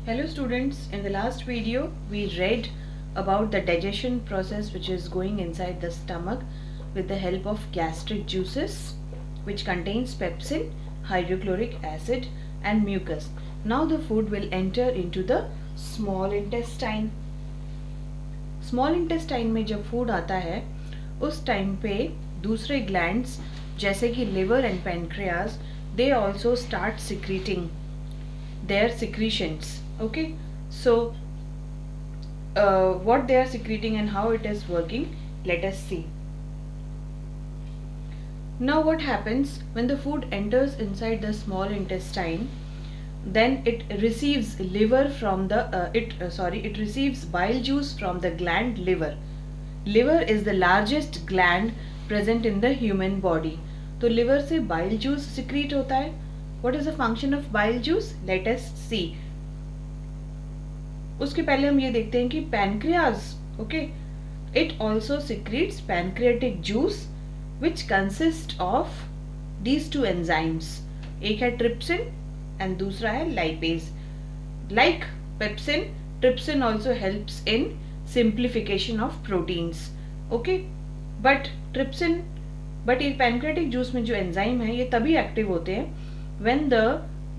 Hello students, in the last video we read about the digestion process which is going inside the stomach with the help of gastric juices which contains pepsin, hydrochloric acid and mucus. Now the food will enter into the small intestine. Small intestine में जब food आता है उस time पे दूसरे glands जैसे कि liver and pancreas they also start secreting their secretions. Okay, so what they are secreting and how it is working, let us see. Now what happens when the food enters inside the small intestine, then it receives liver from the it receives bile juice from the gland liver. Liver is the largest gland present in the human body. तो liver से bile juice secrete होता है. What is the function of bile juice? Let us see. उसके पहले हम ये देखते हैं कि pancreas, okay, it also secretes pancreatic juice which consists of these two enzymes. एक है trypsin and दूसरा है lipase. Like pepsin, trypsin also helps in simplification of proteins. Okay, but ये pancreatic juice में जो enzyme है ये तभी active होते हैं when the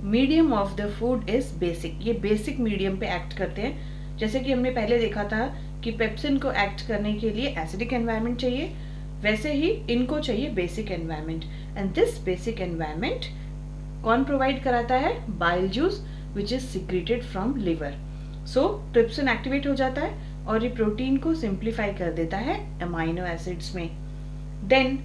medium of the food is basic. ये बेसिक मीडियम पे एक्ट करते हैं. जैसे कि हमने पहले देखा था कि पेप्सिन को एक्ट करने के लिए एसिडिक एनवायरनमेंट चाहिए, वैसे ही इनको चाहिए basic environment. And this basic environment कौन प्रोवाइड कराता है? Bile juice which is secreted from liver. So trypsin activate हो जाता है और ये प्रोटीन को सिंप्लीफाई कर देता है अमाइनो एसिड्स में. Then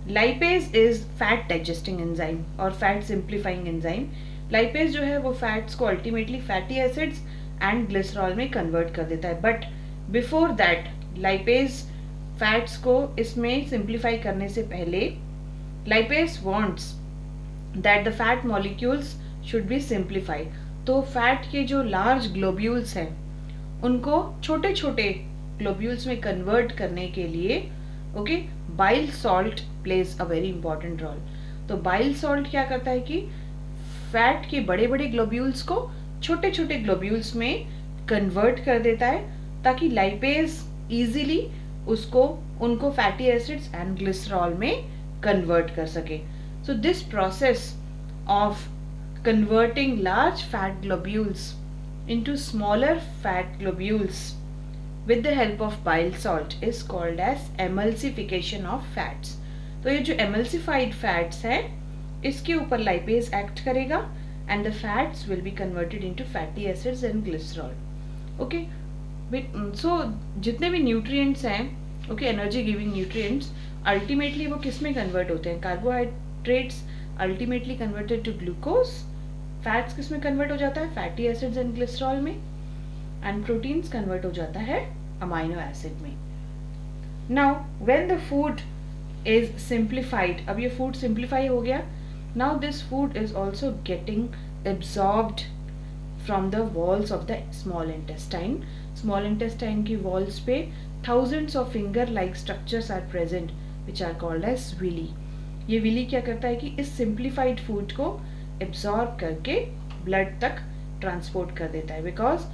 lipase is fat digesting enzyme और फैट सिंप्लीफाइंग एंजाइम. लाइपेज जो है वो फैट्स को ultimately fatty acids and glycerol में कन्वर्ट कर देता है. But before that lipase fats को इसमें सिंप्लीफाई करने से पहले lipase wants that the fat molecules should be simplified. तो फैट के जो लार्ज ग्लोब्यूल्स हैं उनको छोटे छोटे ग्लोब्यूल्स में कन्वर्ट करने के लिए okay bile salt plays a very important role. तो बाइल सॉल्ट क्या करता है कि फैट के बड़े बड़े ग्लोब्यूल्स को छोटे छोटे ग्लोब्यूल्स में कन्वर्ट कर देता है ताकि लाइपेज इजीली उनको फैटी एसिड्स एंड ग्लिसरॉल में कन्वर्ट कर सके. So this process of converting large fat globules into smaller fat globules with the help of bile salt is called as emulsification of fats. तो ये जो emulsified fats है इसके ऊपर lipase act करेगा and the fats will be converted into fatty acids and glycerol. Okay, so जितने भी nutrients हैं okay energy giving nutrients ultimately वो किस में convert होते हैं? Carbohydrates ultimately converted to glucose. Fats किस में convert हो जाता है? Fatty acids and glycerol में. एंड प्रोटीन्स कन्वर्ट हो जाता है अमाइनो एसिड में. Now when the food is simplified, अब ये फूड सिंप्लीफाई हो गया. Now this food is also getting absorbed from the walls of the small intestine. Small intestine की वॉल्स पे thousands of finger like structures are present which are called as villi. ये villi क्या करता है कि इस सिंप्लीफाइड फूड को absorb करके ब्लड तक ट्रांसपोर्ट कर देता है. बिकॉज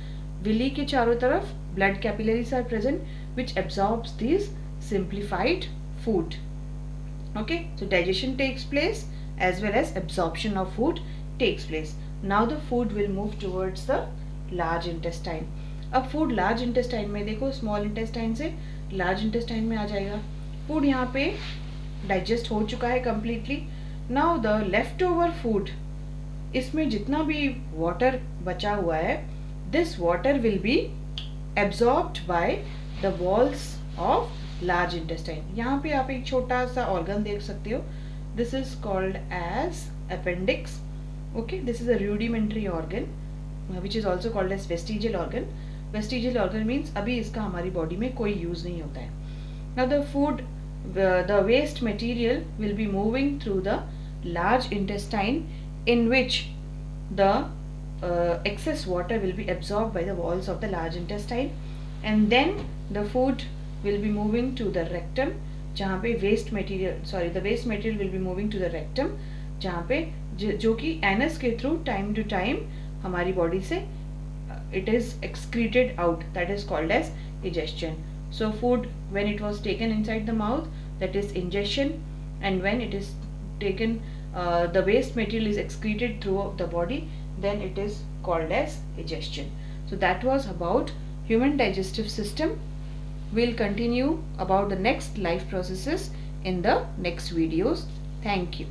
विली के चारों तरफ blood capillaries are present which absorbs these simplified food. Okay, so digestion takes place as well as absorption of food takes place. Now the food will move towards the large intestine. अब food large intestine में देखो small intestine से large intestine में आ जाएगा. food यहाँ पे digest हो चुका है completely. Now the leftover food, इसमें जितना भी water बचा हुआ है this water will be absorbed by the walls of large intestine. यहाँ पे आप एक छोटा सा organ देख सकते हो. This is called as appendix. Okay, this is a rudimentary organ which is also called as vestigial organ. Vestigial organ means अभी इसका हमारी body में कोई use नहीं होता है. Now the food, the waste material will be moving through the large intestine in which the excess water will be absorbed by the walls of the large intestine and then the food will be moving to the rectum जहाँ पे the waste material will be moving to the rectum जहाँ पे जो कि anus के through time to time हमारी body से it is excreted out, that is called as digestion. So food, when it was taken inside the mouth, that is ingestion, and when it is taken, the waste material is excreted throughout the body, then it is called as digestion. So that was about human digestive system. We'll continue about the next life processes in the next videos. Thank you.